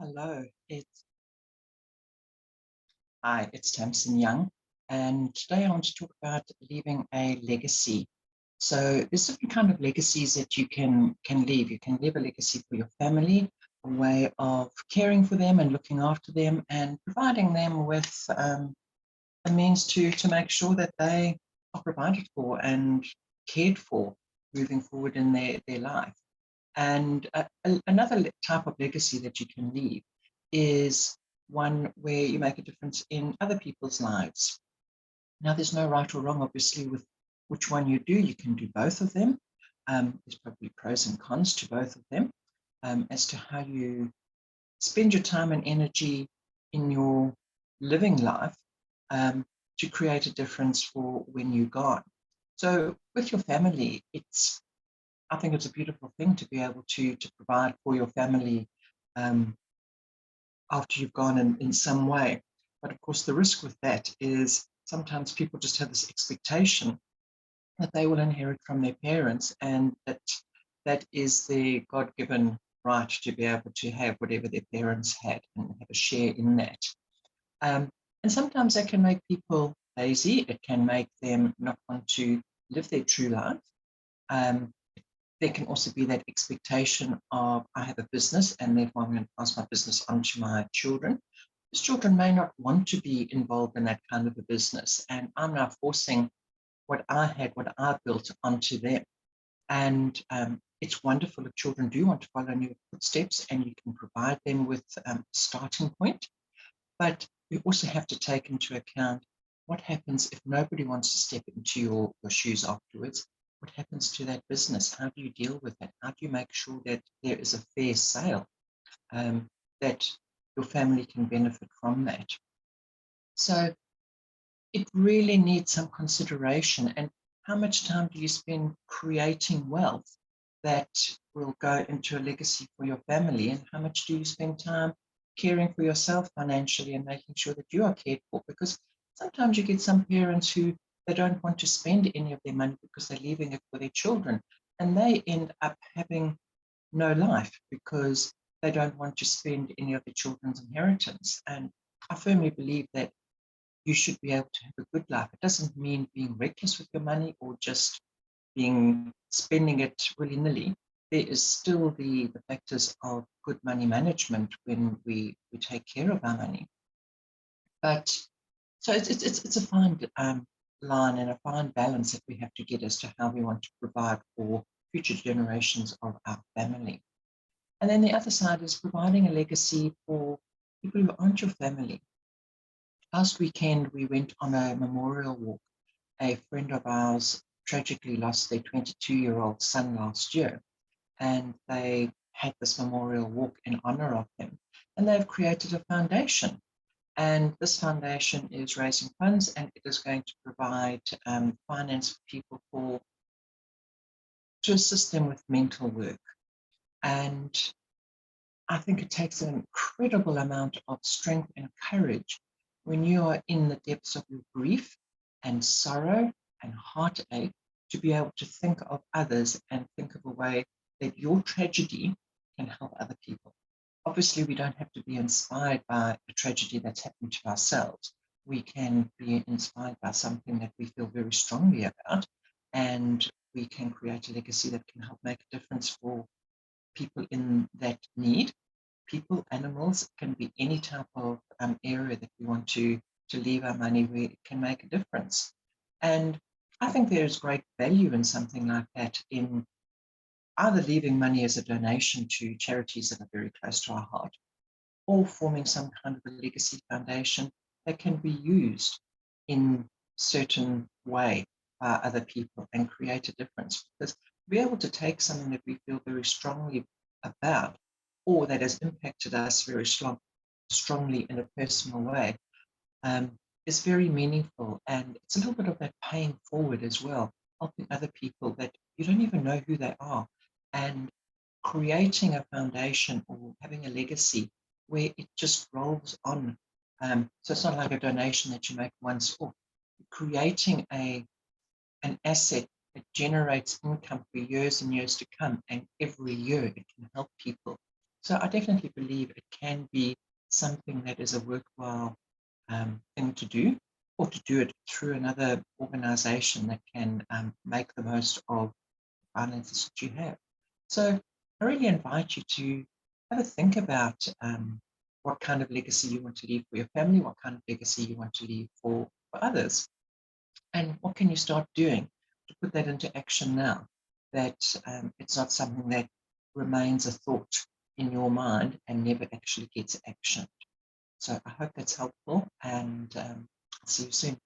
Hello, it's Tamsin Young, and today I want to talk about leaving a legacy. So there's different kind of legacies that you can leave. You can leave a legacy for your family, a way of caring for them and looking after them, and providing them with a means to make sure that they are provided for and cared for moving forward in their life. And another type of legacy that you can leave is one where you make a difference in other people's lives. Now, there's no right or wrong, obviously, with which one you do. You can do both of them. There's probably pros and cons to both of them as to how you spend your time and energy in your living life um, to create a difference for when you're gone. So, with your family, I think it's a beautiful thing to be able to provide for your family um, after you've gone in some way. But of course, the risk with that is sometimes people just have this expectation that they will inherit from their parents, and that is their God-given right to be able to have whatever their parents had and have a share in that. Um, and sometimes that can make people lazy. It can make them not want to live their true life. Um, there can also be that expectation of I have a business and therefore I'm going to pass my business on to my children. Those children may not want to be involved in that kind of a business, and I'm now forcing what I had, what I built onto them. And it's wonderful if children do want to follow in your footsteps and you can provide them with a starting point. But you also have to take into account what happens if nobody wants to step into your shoes afterwards. What happens to that business? How do you deal with that? How do you make sure that there is a fair sale, um, that your family can benefit from that? So it really needs some consideration. And how much time do you spend creating wealth that will go into a legacy for your family? And how much do you spend time caring for yourself financially and making sure that you are cared for? Because sometimes you get some parents who they don't want to spend any of their money because they're leaving it for their children. And they end up having no life because they don't want to spend any of their children's inheritance. And I firmly believe that you should be able to have a good life. It doesn't mean being reckless with your money or just being spending it willy-nilly. There is still the factors of good money management when we take care of our money. But so it's a fine line and a fine balance that we have to get as to how we want to provide for future generations of our family. And then the other side is providing a legacy for people who aren't your family. Last weekend, we went on a memorial walk. A friend of ours tragically lost their 22-year-old son last year, and they had this memorial walk in honor of him. And they've created a foundation. And this foundation is raising funds, and it is going to provide finance for people to assist them with mental work. And I think it takes an incredible amount of strength and courage when you are in the depths of your grief and sorrow and heartache to be able to think of others and think of a way that your tragedy can help other people. Obviously, we don't have to be inspired by a tragedy that's happened to ourselves. We can be inspired by something that we feel very strongly about, and we can create a legacy that can help make a difference for people in that need. People, animals, can be any type of area that we want to leave our money where it can make a difference. And I think there is great value in something like that, in either leaving money as a donation to charities that are very close to our heart, or forming some kind of a legacy foundation that can be used in certain way by other people and create a difference. Because to be able to take something that we feel very strongly about, or that has impacted us very strongly in a personal way, um, is very meaningful. And it's a little bit of that paying forward as well, helping other people that you don't even know who they are, and creating a foundation or having a legacy where it just rolls on. So it's not like a donation that you make once off. Creating an asset that generates income for years and years to come, and every year it can help people So I definitely believe it can be something that is a worthwhile thing to do, or to do it through another organization that can make the most of finances that you have. So I really invite you to have a think about what kind of legacy you want to leave for your family, what kind of legacy you want to leave for others, and what can you start doing to put that into action now, that it's not something that remains a thought in your mind and never actually gets action. So I hope that's helpful, and see you soon.